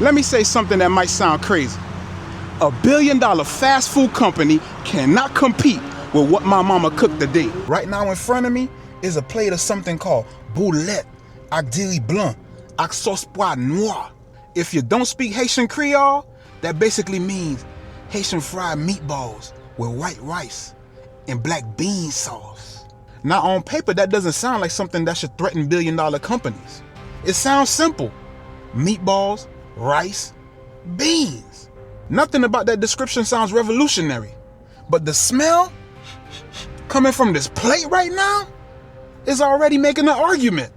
Let me say something that might sound crazy. $1 billion fast food company cannot compete with what my mama cooked today. Right now in front of me is a plate of something called Boulèt, avec Diri Blan, avec Sòs Pwa Nwa. If you don't speak Haitian Creole, that basically means Haitian fried meatballs with white rice and black bean sauce. Now on paper, that doesn't sound like something that should threaten billion-dollar companies. It sounds simple. Meatballs, rice, beans. Nothing about that description sounds revolutionary. But the smell coming from this plate right now is already making an argument.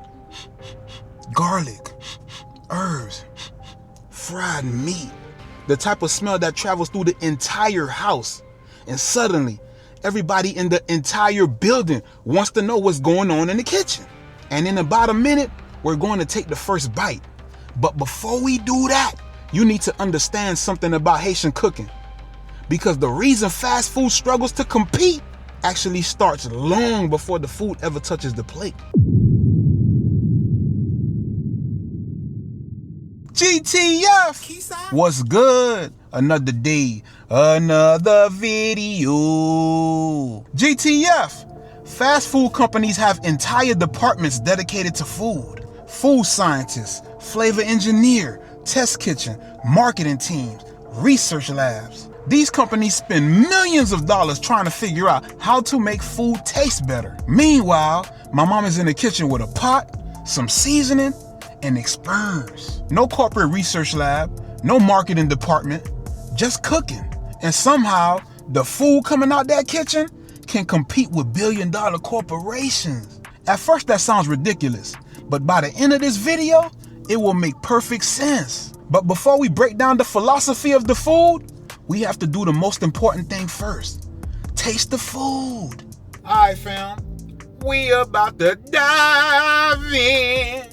Garlic, herbs, fried meat. The type of smell that travels through the entire house. And suddenly, everybody in the entire building wants to know what's going on in the kitchen. And in about a minute, we're going to take the first bite. But before we do that, you need to understand something about Haitian cooking. Because the reason fast food struggles to compete actually starts long before the food ever touches the plate. GTF! What's good? Another day, another video. GTF! Fast food companies have entire departments dedicated to food. Food scientists, flavor engineer, test kitchen, marketing teams, research labs. These companies spend millions of dollars trying to figure out how to make food taste better. Meanwhile, my mom is in the kitchen with a pot, some seasoning, and experiments. No corporate research lab, no marketing department, just cooking. And somehow, the food coming out that kitchen can compete with billion-dollar corporations. At first, that sounds ridiculous, but by the end of this video, it will make perfect sense. But before we break down the philosophy of the food, we have to do the most important thing first. Taste the food. All right, fam. We about to dive in.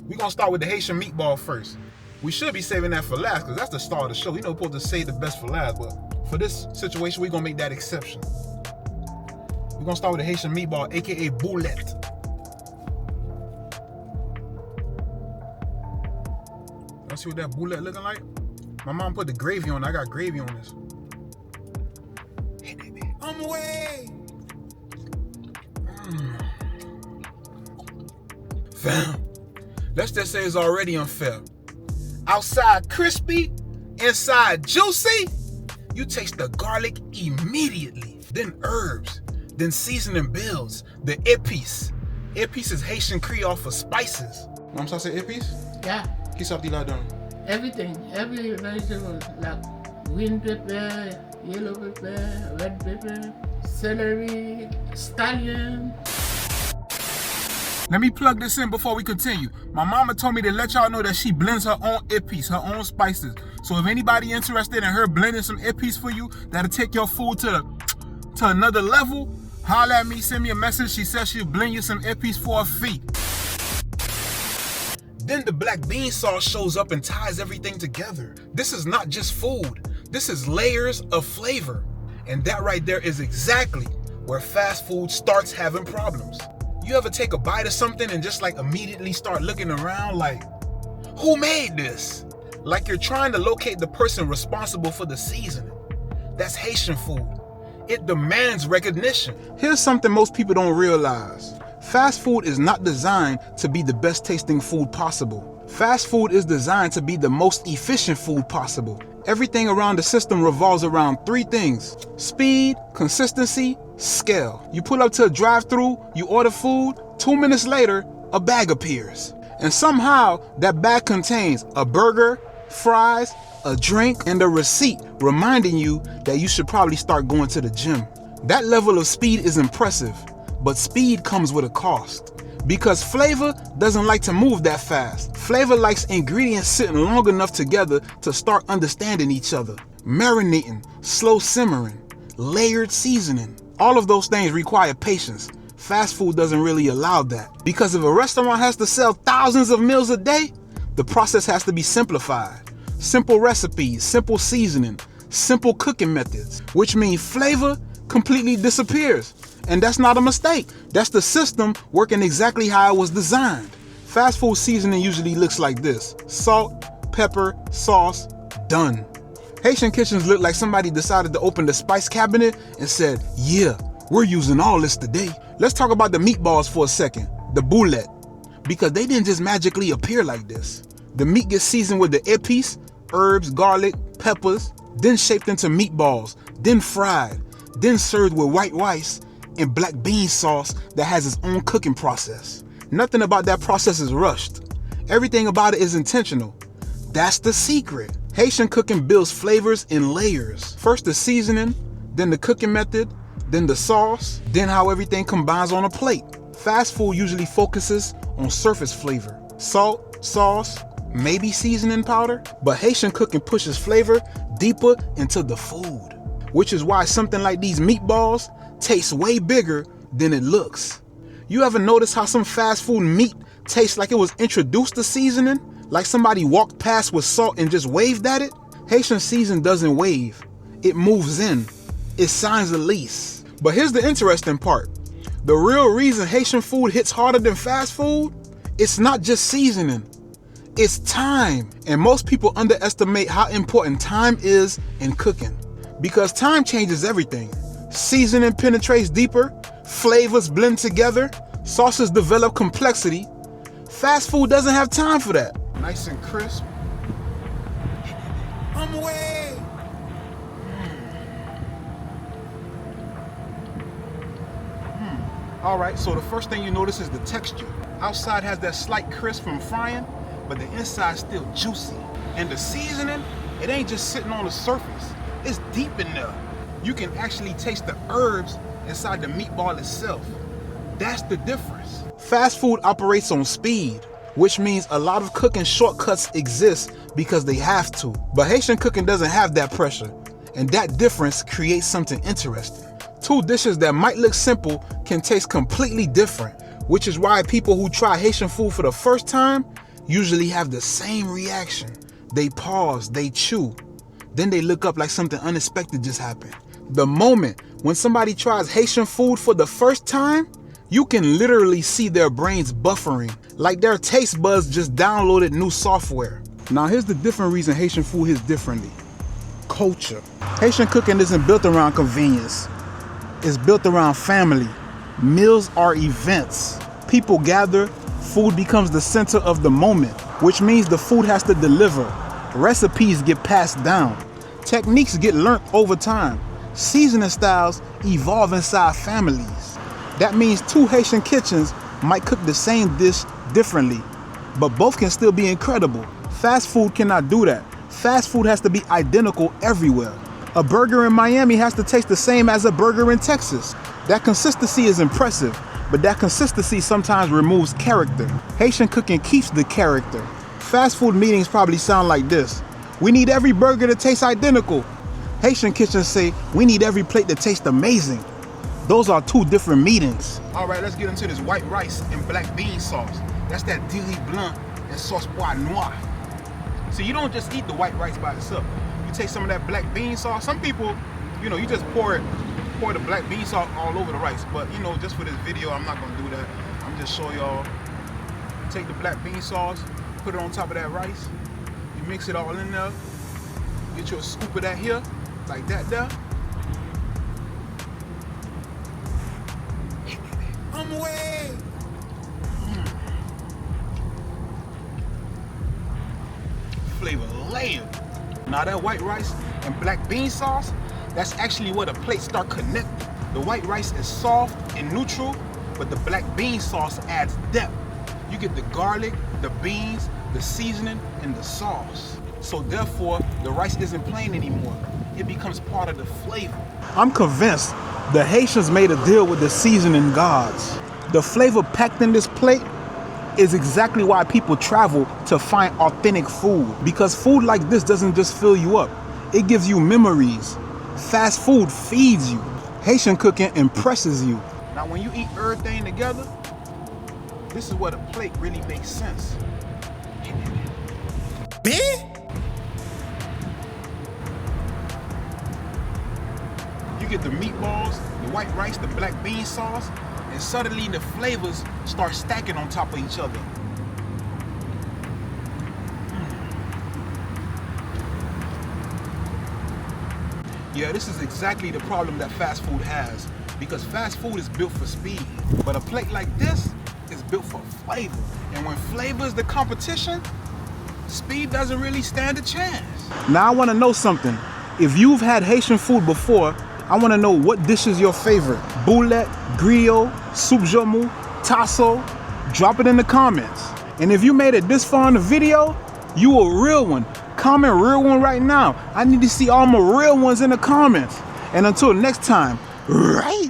We're gonna start with the Haitian meatball first. We should be saving that for last, because that's the start of the show. You know, we're supposed to save the best for last, but for this situation, we're gonna make that exception. We're gonna start with the Haitian meatball, aka boulette. Let's see what that boulette looking like. My mom put the gravy on it. I got gravy on this. Hey, baby, I'm away. Fam, let's just say it's already unfair. Outside crispy, inside juicy. You taste the garlic immediately. Then herbs, then seasoning builds. The épices. Épices is Haitian Creole for spices. Mom, so I say épices? Yeah. Qui sorti là-dedans? Everything, every vegetable, like green pepper, yellow pepper, red pepper, celery, scallion. Let me plug this in before we continue. My mama told me to let y'all know that she blends her own épices, her own spices. So if anybody interested in her blending some épices for you, that'll take your food to another level, holler at me, send me a message. She says she'll blend you some épices for a fee. Then the black bean sauce shows up and ties everything together. This is not just food. This is layers of flavor. And that right there is exactly where fast food starts having problems. You ever take a bite of something and just like immediately start looking around like, who made this? Like you're trying to locate the person responsible for the seasoning. That's Haitian food. It demands recognition. Here's something most people don't realize. Fast food is not designed to be the best tasting food possible. Fast food is designed to be the most efficient food possible. Everything around the system revolves around three things: speed, consistency, scale. You pull up to a drive-thru, you order food, 2 minutes later, a bag appears. And somehow, that bag contains a burger, fries, a drink, and a receipt reminding you that you should probably start going to the gym. That level of speed is impressive, but speed comes with a cost. Because flavor doesn't like to move that fast. Flavor likes ingredients sitting long enough together to start understanding each other. Marinating, slow simmering, layered seasoning. All of those things require patience. Fast food doesn't really allow that. Because if a restaurant has to sell thousands of meals a day, the process has to be simplified. Simple recipes, simple seasoning, simple cooking methods, which means flavor completely disappears. And that's not a mistake. That's the system working exactly how it was designed. Fast food seasoning usually looks like this: salt, pepper, sauce, done. Haitian kitchens look like somebody decided to open the spice cabinet and said, yeah, we're using all this today. Let's talk about the meatballs for a second, the boulette, because they didn't just magically appear like this. The meat gets seasoned with the épices, herbs, garlic, peppers, then shaped into meatballs, then fried, then served with white rice and black bean sauce that has its own cooking process. Nothing about that process is rushed. Everything about it is intentional. That's the secret. Haitian cooking builds flavors in layers. First the seasoning, then the cooking method, then the sauce, then how everything combines on a plate. Fast food usually focuses on surface flavor. Salt, sauce, maybe seasoning powder, but Haitian cooking pushes flavor deeper into the food, which is why something like these meatballs tastes way bigger than it looks. You ever notice how some fast food meat tastes like it was introduced to seasoning? Like somebody walked past with salt and just waved at it? Haitian season doesn't wave. It moves in. It signs a lease. But here's the interesting part. The real reason Haitian food hits harder than fast food, it's not just seasoning. It's time. And most people underestimate how important time is in cooking. Because time changes everything. Seasoning penetrates deeper, flavors blend together, sauces develop complexity. Fast food doesn't have time for that. Nice and crisp. I'm away. All right, so the first thing you notice is the texture. Outside has that slight crisp from frying, but the inside's still juicy. And the seasoning, it ain't just sitting on the surface. It's deep in there. You can actually taste the herbs inside the meatball itself. That's the difference. Fast food operates on speed, which means a lot of cooking shortcuts exist because they have to. But Haitian cooking doesn't have that pressure, and that difference creates something interesting. Two dishes that might look simple can taste completely different, which is why people who try Haitian food for the first time usually have the same reaction. They pause, they chew, then they look up like something unexpected just happened. The moment when somebody tries Haitian food for the first time, you can literally see their brains buffering, like their taste buds just downloaded new software. Now here's the different reason Haitian food hits differently. Culture. Haitian cooking isn't built around convenience. It's built around family. Meals are events. People gather, food becomes the center of the moment, which means the food has to deliver. Recipes get passed down. Techniques get learnt over time. Seasoning styles evolve inside families. That means two Haitian kitchens might cook the same dish differently, but both can still be incredible. Fast food cannot do that. Fast food has to be identical everywhere. A burger in Miami has to taste the same as a burger in Texas. That consistency is impressive, but that consistency sometimes removes character. Haitian cooking keeps the character. Fast food meetings probably sound like this. We need every burger to taste identical. Haitian kitchens say, we need every plate to taste amazing. Those are two different meetings. All right, let's get into this white rice and black bean sauce. That's that Diri Blan and Sòs Pwa Nwa. So you don't just eat the white rice by itself. You take some of that black bean sauce. Some people, you just pour the black bean sauce all over the rice. But just for this video, I'm not gonna do that. I'm just show y'all. Take the black bean sauce, put it on top of that rice. You mix it all in there. Get you a scoop of that here, like that there. I'm away. Flavor layered. Now that white rice and black bean sauce, that's actually where the plates start connecting. The white rice is soft and neutral, but the black bean sauce adds depth. You get the garlic, the beans, the seasoning, and the sauce. So therefore, the rice isn't plain anymore. It becomes part of the flavor. I'm convinced the Haitians made a deal with the seasoning gods. The flavor packed in this plate is exactly why people travel to find authentic food. Because food like this doesn't just fill you up. It gives you memories. Fast food feeds you. Haitian cooking impresses you. Now when you eat everything together, this is where the plate really makes sense. You get the meatballs, the white rice, the black bean sauce, and suddenly the flavors start stacking on top of each other. Yeah, this is exactly the problem that fast food has, because fast food is built for speed, but a plate like this is built for flavor. And when flavor is the competition, speed doesn't really stand a chance. Now I want to know something. If you've had Haitian food before, I want to know what dish is your favorite. Boulèt, griot, soup jamou, tasso. Drop it in the comments. And if you made it this far in the video, you a real one. Comment real one right now. I need to see all my real ones in the comments. And until next time, right?